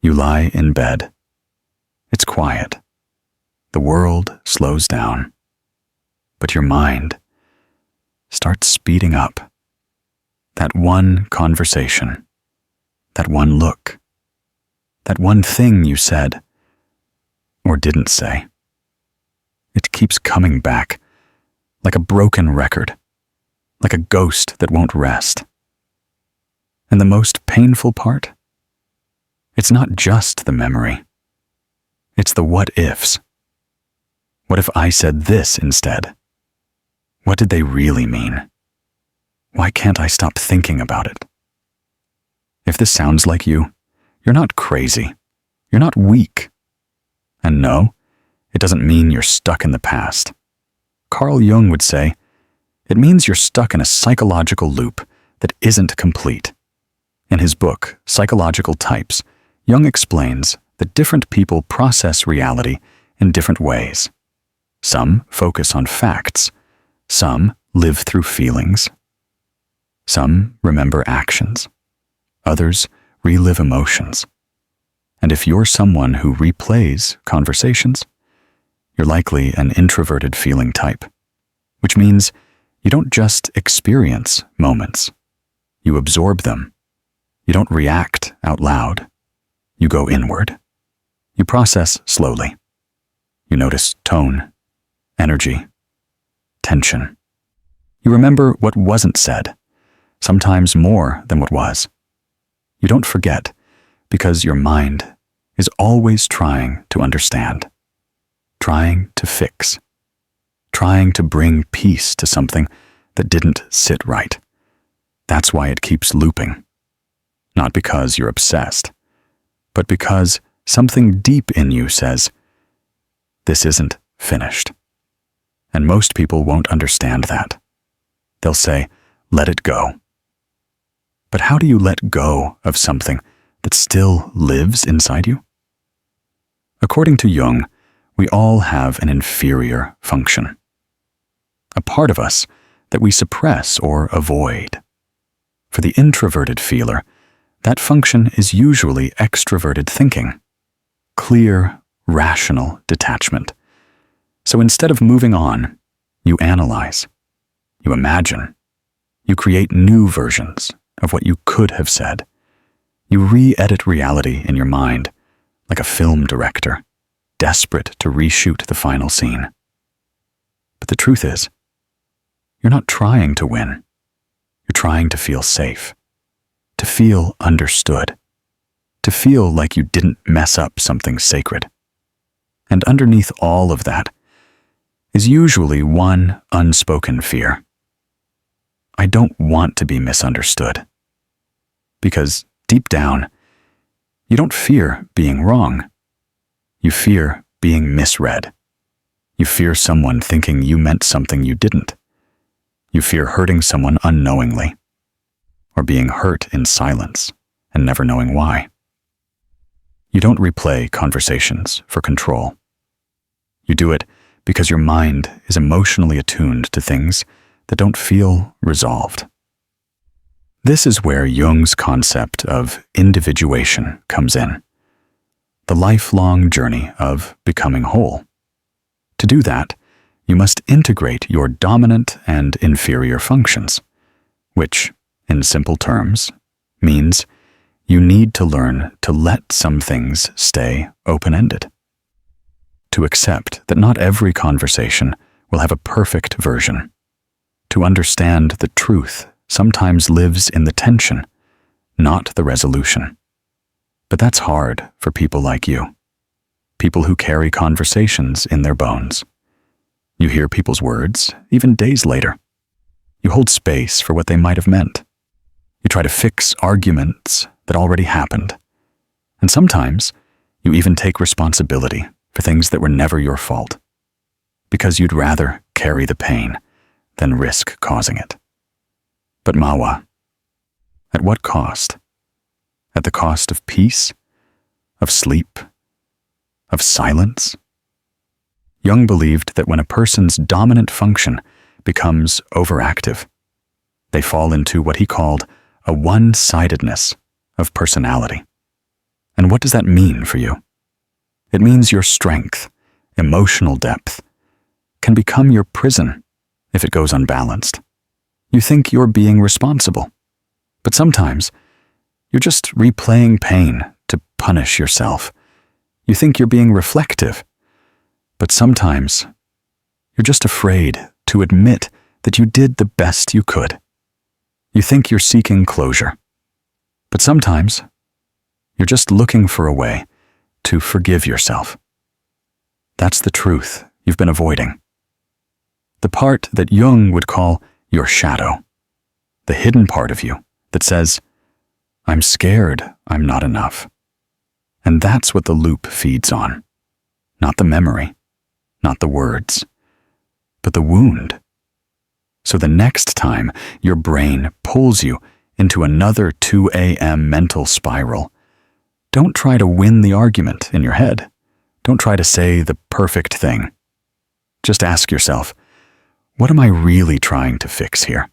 You lie in bed. It's quiet. The world slows down. But your mind starts speeding up. That one conversation, that one look, that one thing you said or didn't say. It keeps coming back like a broken record, like a ghost that won't rest. And the most painful part? It's not just the memory. It's the what-ifs. What if I said this instead? What did they really mean? Why can't I stop thinking about it? If this sounds like you, you're not crazy. You're not weak. And no, it doesn't mean you're stuck in the past. Carl Jung would say, it means you're stuck in a psychological loop that isn't complete. In his book, Psychological Types, Jung explains that different people process reality in different ways. Some focus on facts. Some live through feelings. Some remember actions. Others relive emotions. And if you're someone who replays conversations, you're likely an introverted feeling type, which means you don't just experience moments. You absorb them. You don't react out loud. You go inward. You process slowly. You notice tone, energy, tension. You remember what wasn't said, sometimes more than what was. You don't forget because your mind is always trying to understand, trying to fix, trying to bring peace to something that didn't sit right. That's why it keeps looping. Not because you're obsessed, but because something deep in you says, this isn't finished. And most people won't understand that. They'll say, let it go. But how do you let go of something that still lives inside you? According to Jung, we all have an inferior function, a part of us that we suppress or avoid. For the introverted feeler, that function is usually extroverted thinking, clear, rational detachment. So instead of moving on, you analyze, you imagine, you create new versions of what you could have said. You re-edit reality in your mind like a film director, desperate to reshoot the final scene. But the truth is, you're not trying to win. You're trying to feel safe, to feel understood, to feel like you didn't mess up something sacred. And underneath all of that is usually one unspoken fear. I don't want to be misunderstood. Because deep down, you don't fear being wrong. You fear being misread. You fear someone thinking you meant something you didn't. You fear hurting someone unknowingly, or being hurt in silence and never knowing why. You don't replay conversations for control. You do it because your mind is emotionally attuned to things that don't feel resolved. This is where Jung's concept of individuation comes in, the lifelong journey of becoming whole. To do that, you must integrate your dominant and inferior functions, which, in simple terms, means you need to learn to let some things stay open-ended, to accept that not every conversation will have a perfect version, to understand that truth sometimes lives in the tension, not the resolution. But that's hard for people like you, people who carry conversations in their bones. You hear people's words, even days later. You hold space for what they might have meant. You try to fix arguments that already happened. And sometimes, you even take responsibility for things that were never your fault, because you'd rather carry the pain than risk causing it. But Mawa, at what cost? At the cost of peace, of sleep, of silence? Jung believed that when a person's dominant function becomes overactive, they fall into what he called a one-sidedness of personality. And And what does that mean for you? It means your strength, emotional depth, can become your prison if it goes unbalanced. You think you're being responsible, but sometimes you're just replaying pain to punish yourself. You think you're being reflective, but sometimes you're just afraid to admit that you did the best you could. You think you're seeking closure, but sometimes you're just looking for a way to forgive yourself. That's the truth you've been avoiding. The part that Jung would call your shadow, the hidden part of you that says, I'm scared I'm not enough. And that's what the loop feeds on. Not the memory, not the words, but the wound. So the next time your brain pulls you into another 2 a.m. mental spiral, don't try to win the argument in your head. Don't try to say the perfect thing. Just ask yourself, what am I really trying to fix here?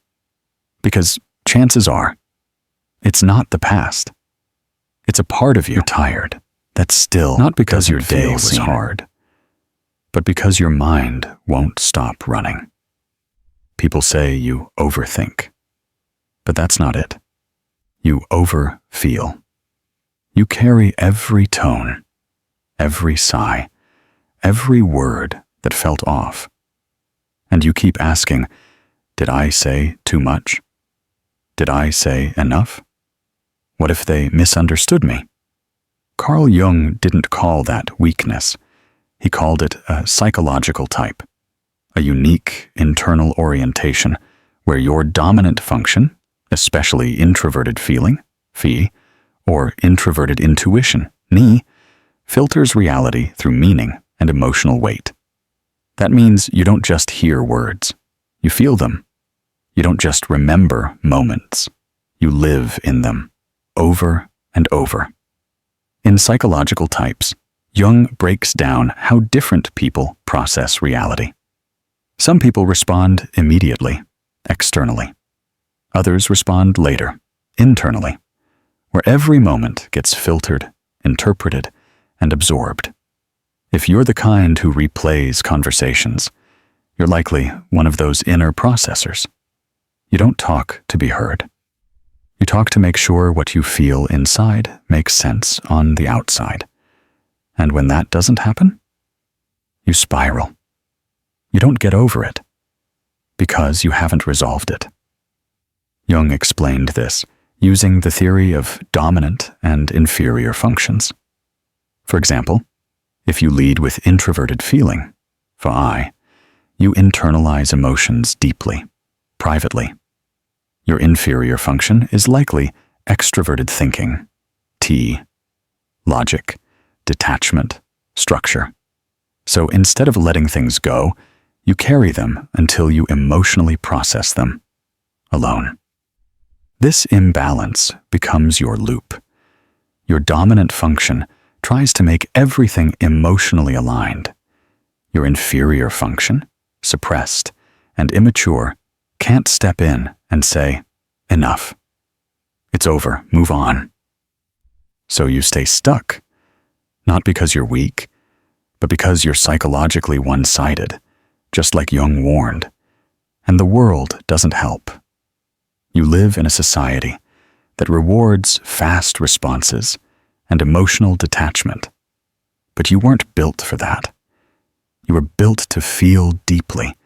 Because chances are, it's not the past. It's a part of you tired that's still not because your day was hard, but because your mind won't stop running. People say you overthink, but that's not it. You overfeel. You carry every tone, every sigh, every word that felt off. And you keep asking, did I say too much? Did I say enough? What if they misunderstood me? Carl Jung didn't call that weakness. He called it a psychological type, a unique internal orientation where your dominant function, especially introverted feeling, phi, or introverted intuition, ni, filters reality through meaning and emotional weight. That means you don't just hear words, you feel them. You don't just remember moments, you live in them, over and over. In psychological types, Jung breaks down how different people process reality. Some people respond immediately, externally. Others respond later, internally, where every moment gets filtered, interpreted, and absorbed. If you're the kind who replays conversations, you're likely one of those inner processors. You don't talk to be heard. You talk to make sure what you feel inside makes sense on the outside. And when that doesn't happen, you spiral. You don't get over it because you haven't resolved it. Jung explained this using the theory of dominant and inferior functions. For example, if you lead with introverted feeling, phi, you internalize emotions deeply, privately. Your inferior function is likely extroverted thinking, T, logic, detachment, structure. So instead of letting things go, you carry them until you emotionally process them, alone. This imbalance becomes your loop. Your dominant function tries to make everything emotionally aligned. Your inferior function, suppressed and immature, can't step in and say, enough. It's over, move on. So you stay stuck, not because you're weak, but because you're psychologically one-sided, just like Jung warned, and the world doesn't help. You live in a society that rewards fast responses and emotional detachment, but you weren't built for that. You were built to feel deeply,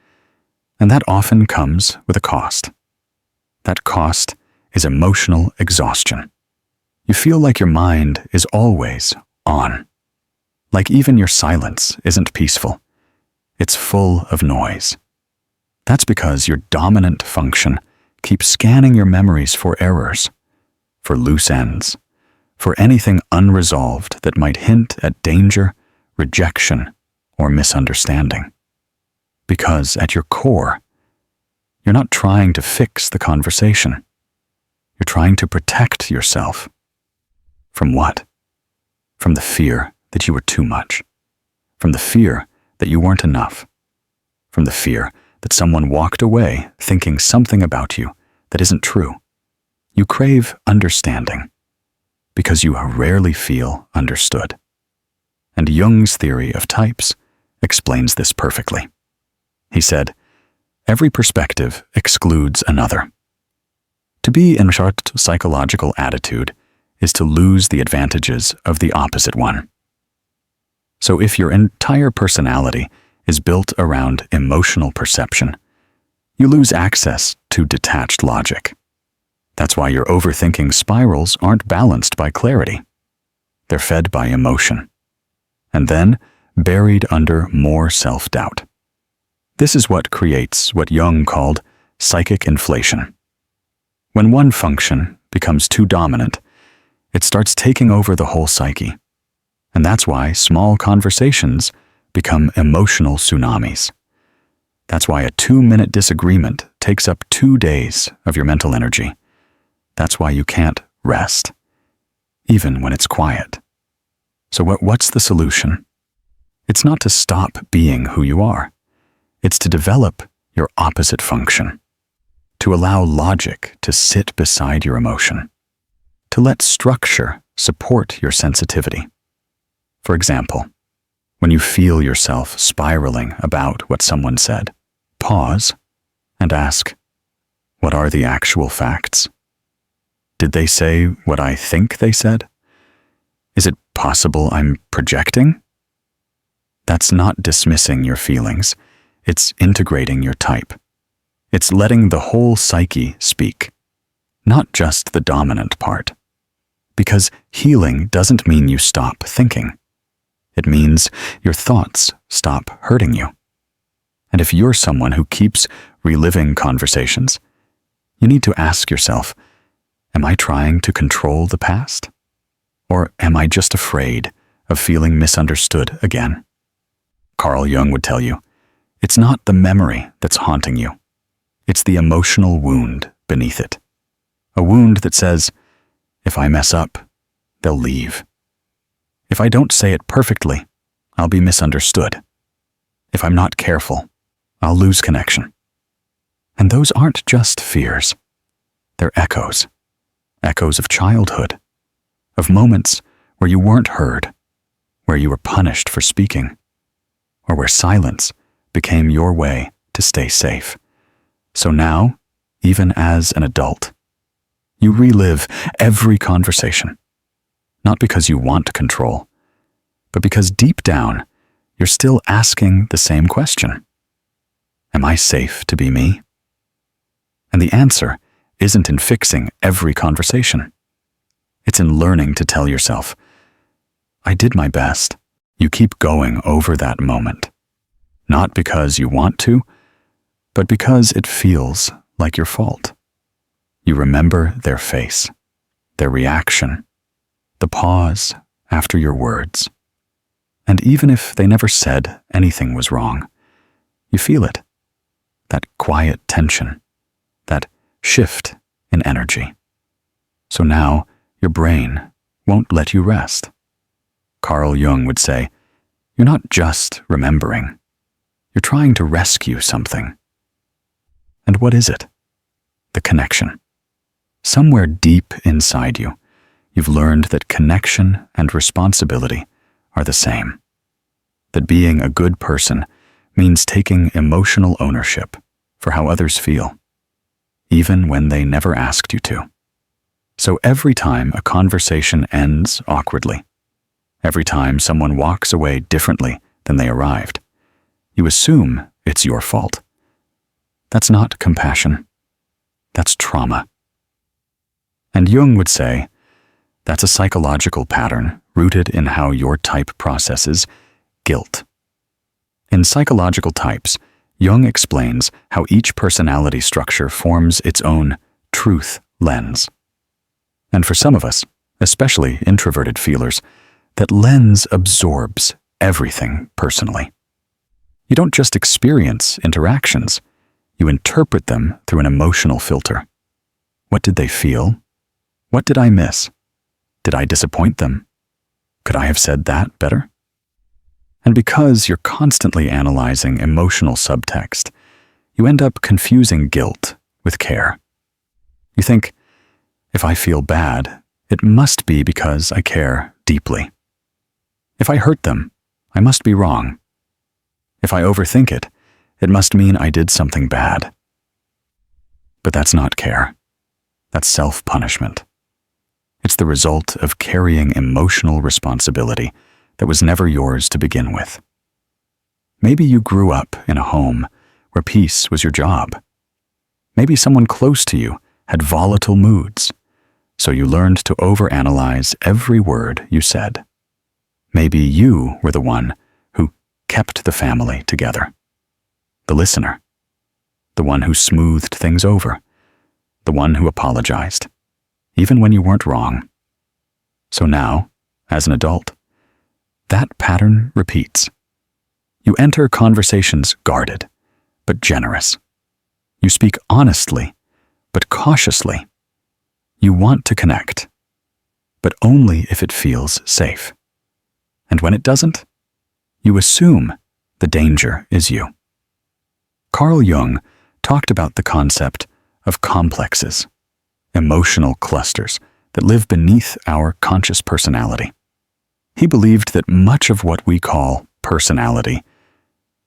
and that often comes with a cost. That cost is emotional exhaustion. You feel like your mind is always on, like even your silence isn't peaceful. It's full of noise. That's because your dominant function keeps scanning your memories for errors, for loose ends, for anything unresolved that might hint at danger, rejection, or misunderstanding. Because at your core, you're not trying to fix the conversation. You're trying to protect yourself. From what? From the fear that you were too much. From the fear that you weren't enough. From the fear that someone walked away thinking something about you that isn't true. You crave understanding because you rarely feel understood. And Jung's theory of types explains this perfectly. He said, every perspective excludes another. To be in short psychological attitude is to lose the advantages of the opposite one. So if your entire personality is built around emotional perception, you lose access to detached logic. That's why your overthinking spirals aren't balanced by clarity. They're fed by emotion, and then buried under more self-doubt. This is what creates what Jung called psychic inflation. When one function becomes too dominant, it starts taking over the whole psyche. And that's why small conversations become emotional tsunamis. That's why a 2-minute disagreement takes up 2 days of your mental energy. That's why you can't rest, even when it's quiet. So what's the solution? It's not to stop being who you are. It's to develop your opposite function, to allow logic to sit beside your emotion, to let structure support your sensitivity. For example, when you feel yourself spiraling about what someone said, pause and ask, what are the actual facts? Did they say what I think they said? Is it possible I'm projecting? That's not dismissing your feelings. It's integrating your type. It's letting the whole psyche speak, not just the dominant part. Because healing doesn't mean you stop thinking. It means your thoughts stop hurting you. And if you're someone who keeps reliving conversations, you need to ask yourself, am I trying to control the past? Or am I just afraid of feeling misunderstood again? Carl Jung would tell you, it's not the memory that's haunting you. It's the emotional wound beneath it. A wound that says, if I mess up, they'll leave. If I don't say it perfectly, I'll be misunderstood. If I'm not careful, I'll lose connection. And those aren't just fears. They're echoes. Echoes of childhood, of moments where you weren't heard, where you were punished for speaking, or where silence became your way to stay safe. So now, even as an adult, you relive every conversation, not because you want control, but because deep down, you're still asking the same question. Am I safe to be me? And the answer isn't in fixing every conversation. It's in learning to tell yourself, I did my best. You keep going over that moment. Not because you want to, but because it feels like your fault. You remember their face, their reaction, the pause after your words. And even if they never said anything was wrong, you feel it. That quiet tension, that shift in energy. So now your brain won't let you rest. Carl Jung would say, you're not just remembering. You're trying to rescue something. And what is it? The connection. Somewhere deep inside you, you've learned that connection and responsibility are the same. That being a good person means taking emotional ownership for how others feel, even when they never asked you to. So every time a conversation ends awkwardly, every time someone walks away differently than they arrived, you assume it's your fault. That's not compassion. That's trauma. And Jung would say, that's a psychological pattern rooted in how your type processes guilt. In Psychological Types, Jung explains how each personality structure forms its own truth lens. And for some of us, especially introverted feelers, that lens absorbs everything personally. You don't just experience interactions, you interpret them through an emotional filter. What did they feel? What did I miss? Did I disappoint them? Could I have said that better? And because you're constantly analyzing emotional subtext, you end up confusing guilt with care. You think, if I feel bad, it must be because I care deeply. If I hurt them, I must be wrong. If I overthink it, it must mean I did something bad. But that's not care. That's self-punishment. It's the result of carrying emotional responsibility that was never yours to begin with. Maybe you grew up in a home where peace was your job. Maybe someone close to you had volatile moods, so you learned to overanalyze every word you said. Maybe you were the one who kept the family together, the listener, the one who smoothed things over, the one who apologized, even when you weren't wrong. So now, as an adult, that pattern repeats. You enter conversations guarded, but generous. You speak honestly, but cautiously. You want to connect, but only if it feels safe. And when it doesn't, you assume the danger is you. Carl Jung talked about the concept of complexes, emotional clusters that live beneath our conscious personality. He believed that much of what we call personality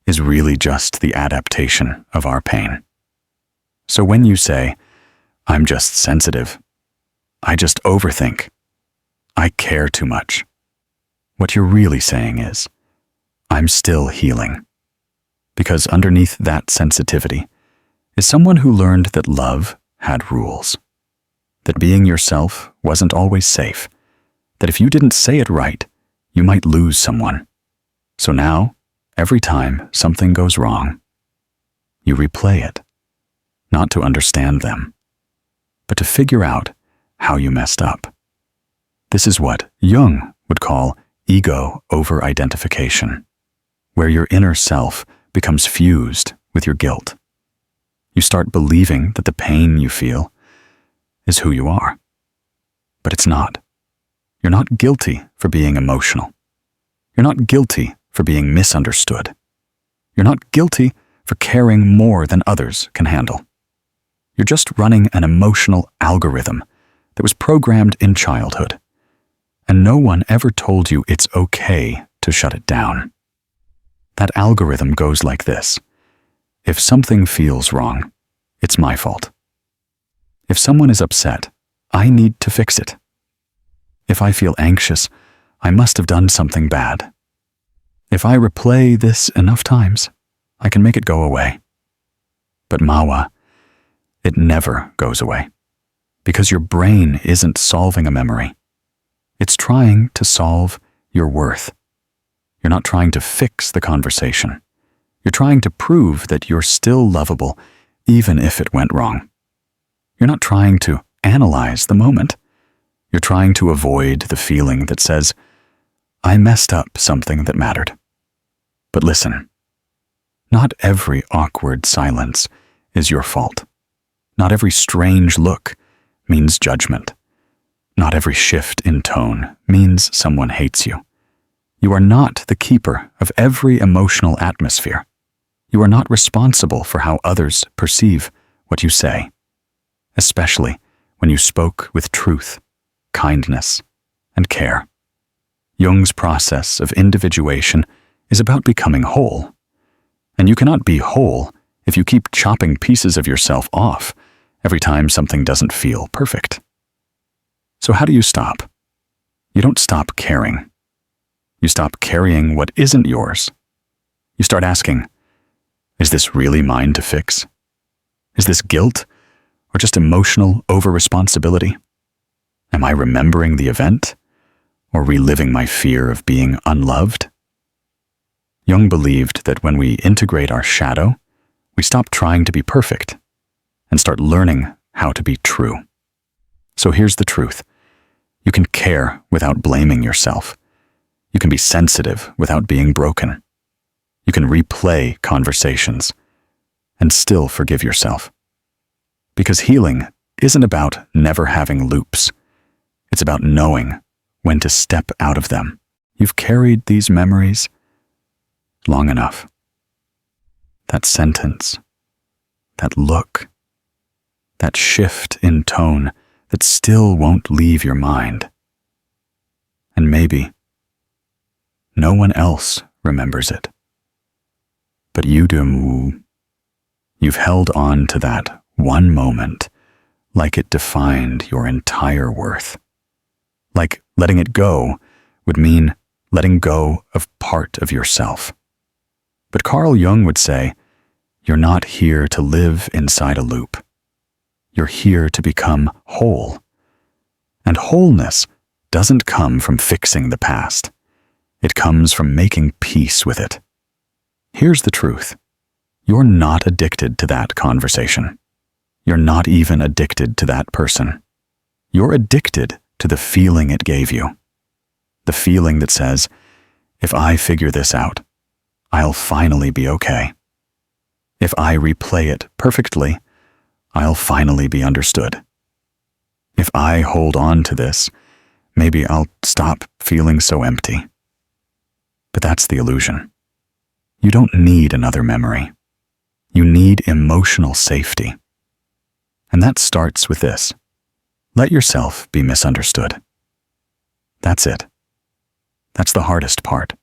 is really just the adaptation of our pain. So when you say, "I'm just sensitive," "I just overthink," "I care too much," what you're really saying is, "I'm still healing." Because underneath that sensitivity is someone who learned that love had rules, that being yourself wasn't always safe, that if you didn't say it right, you might lose someone. So now, every time something goes wrong, you replay it, not to understand them, but to figure out how you messed up. This is what Jung would call ego overidentification, where your inner self becomes fused with your guilt. You start believing that the pain you feel is who you are. But it's not. You're not guilty for being emotional. You're not guilty for being misunderstood. You're not guilty for caring more than others can handle. You're just running an emotional algorithm that was programmed in childhood, and no one ever told you it's okay to shut it down. That algorithm goes like this. If something feels wrong, it's my fault. If someone is upset, I need to fix it. If I feel anxious, I must have done something bad. If I replay this enough times, I can make it go away. But Mawa, it never goes away, because your brain isn't solving a memory. It's trying to solve your worth. You're not trying to fix the conversation. You're trying to prove that you're still lovable, even if it went wrong. You're not trying to analyze the moment. You're trying to avoid the feeling that says, "I messed up something that mattered." But listen, not every awkward silence is your fault. Not every strange look means judgment. Not every shift in tone means someone hates you. You are not the keeper of every emotional atmosphere. You are not responsible for how others perceive what you say, especially when you spoke with truth, kindness, and care. Jung's process of individuation is about becoming whole, and you cannot be whole if you keep chopping pieces of yourself off every time something doesn't feel perfect. So how do you stop? You don't stop caring. You stop carrying what isn't yours. You start asking, is this really mine to fix? Is this guilt or just emotional over-responsibility? Am I remembering the event or reliving my fear of being unloved? Jung believed that when we integrate our shadow, we stop trying to be perfect and start learning how to be true. So here's the truth. You can care without blaming yourself. You can be sensitive without being broken. You can replay conversations and still forgive yourself. Because healing isn't about never having loops. It's about knowing when to step out of them. You've carried these memories long enough. That sentence, that look, that shift in tone that still won't leave your mind. And maybe no one else remembers it. But you do. You've held on to that one moment like it defined your entire worth. Like letting it go would mean letting go of part of yourself. But Carl Jung would say, you're not here to live inside a loop. You're here to become whole. And wholeness doesn't come from fixing the past. It comes from making peace with it. Here's the truth. You're not addicted to that conversation. You're not even addicted to that person. You're addicted to the feeling it gave you. The feeling that says, if I figure this out, I'll finally be okay. If I replay it perfectly, I'll finally be understood. If I hold on to this, maybe I'll stop feeling so empty. But that's the illusion. You don't need another memory. You need emotional safety. And that starts with this. Let yourself be misunderstood. That's it. That's the hardest part.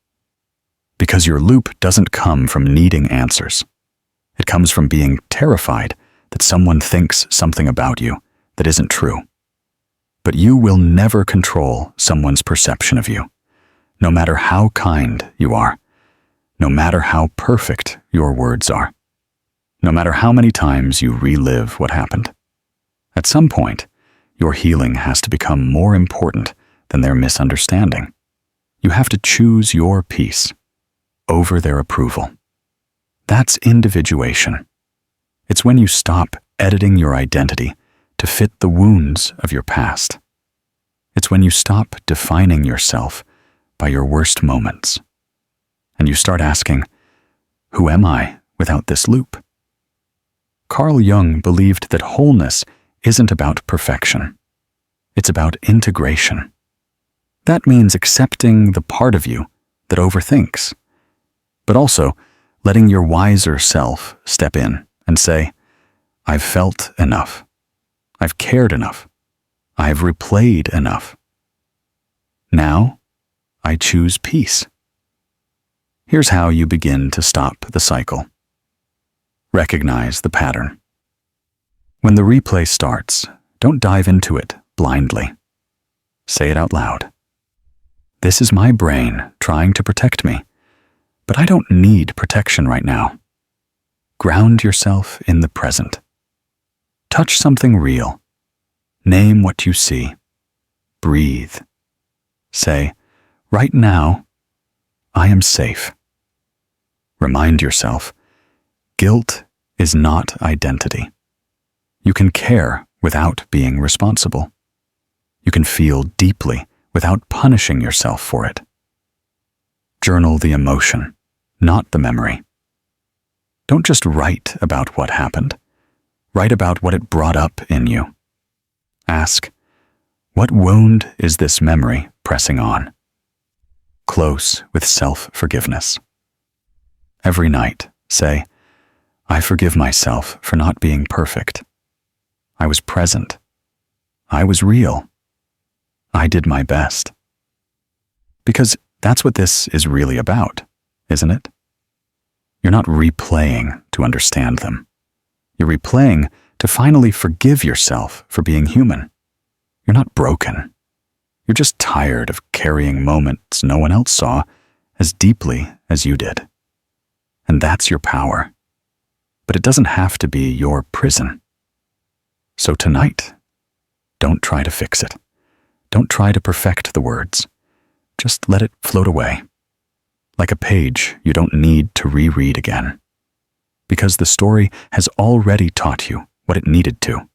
Because your loop doesn't come from needing answers. It comes from being terrified that someone thinks something about you that isn't true. But you will never control someone's perception of you, no matter how kind you are, no matter how perfect your words are, no matter how many times you relive what happened. At some point, your healing has to become more important than their misunderstanding. You have to choose your peace over their approval. That's individuation. It's when you stop editing your identity to fit the wounds of your past. It's when you stop defining yourself by your worst moments. And you start asking, who am I without this loop? Carl Jung believed that wholeness isn't about perfection. It's about integration. That means accepting the part of you that overthinks, but also letting your wiser self step in and say, I've felt enough. I've cared enough. I've replayed enough. Now, I choose peace. Here's how you begin to stop the cycle. Recognize the pattern. When the replay starts, don't dive into it blindly. Say it out loud. This is my brain trying to protect me, but I don't need protection right now. Ground yourself in the present. Touch something real. Name what you see. Breathe. Say, right now, I am safe. Remind yourself, guilt is not identity. You can care without being responsible. You can feel deeply without punishing yourself for it. Journal the emotion, not the memory. Don't just write about what happened. Write about what it brought up in you. Ask, what wound is this memory pressing on? Close with self-forgiveness. Every night, say, I forgive myself for not being perfect. I was present. I was real. I did my best. Because that's what this is really about, isn't it? You're not replaying to understand them. You're replaying to finally forgive yourself for being human. You're not broken. You're just tired of carrying moments no one else saw as deeply as you did. And that's your power. But it doesn't have to be your prison. So tonight, don't try to fix it. Don't try to perfect the words. Just let it float away. Like a page you don't need to reread again. Because the story has already taught you what it needed to.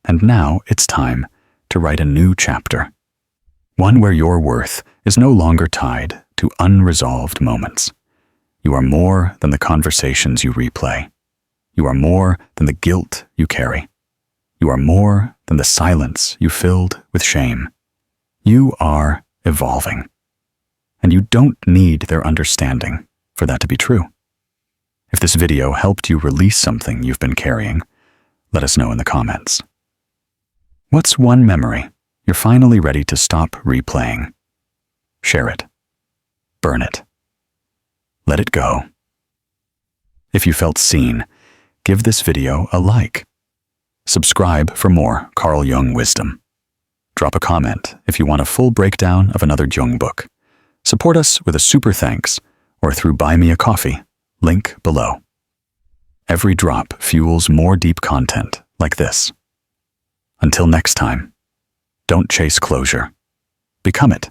And now it's time to write a new chapter. One where your worth is no longer tied to unresolved moments. You are more than the conversations you replay. You are more than the guilt you carry. You are more than the silence you filled with shame. You are evolving. And you don't need their understanding for that to be true. If this video helped you release something you've been carrying, let us know in the comments. What's one memory you're finally ready to stop replaying? Share it. Burn it. Let it go. If you felt seen, give this video a like. Subscribe for more Carl Jung wisdom. Drop a comment if you want a full breakdown of another Jung book. Support us with a super thanks or through Buy Me a Coffee, link below. Every drop fuels more deep content like this. Until next time, don't chase closure. Become it.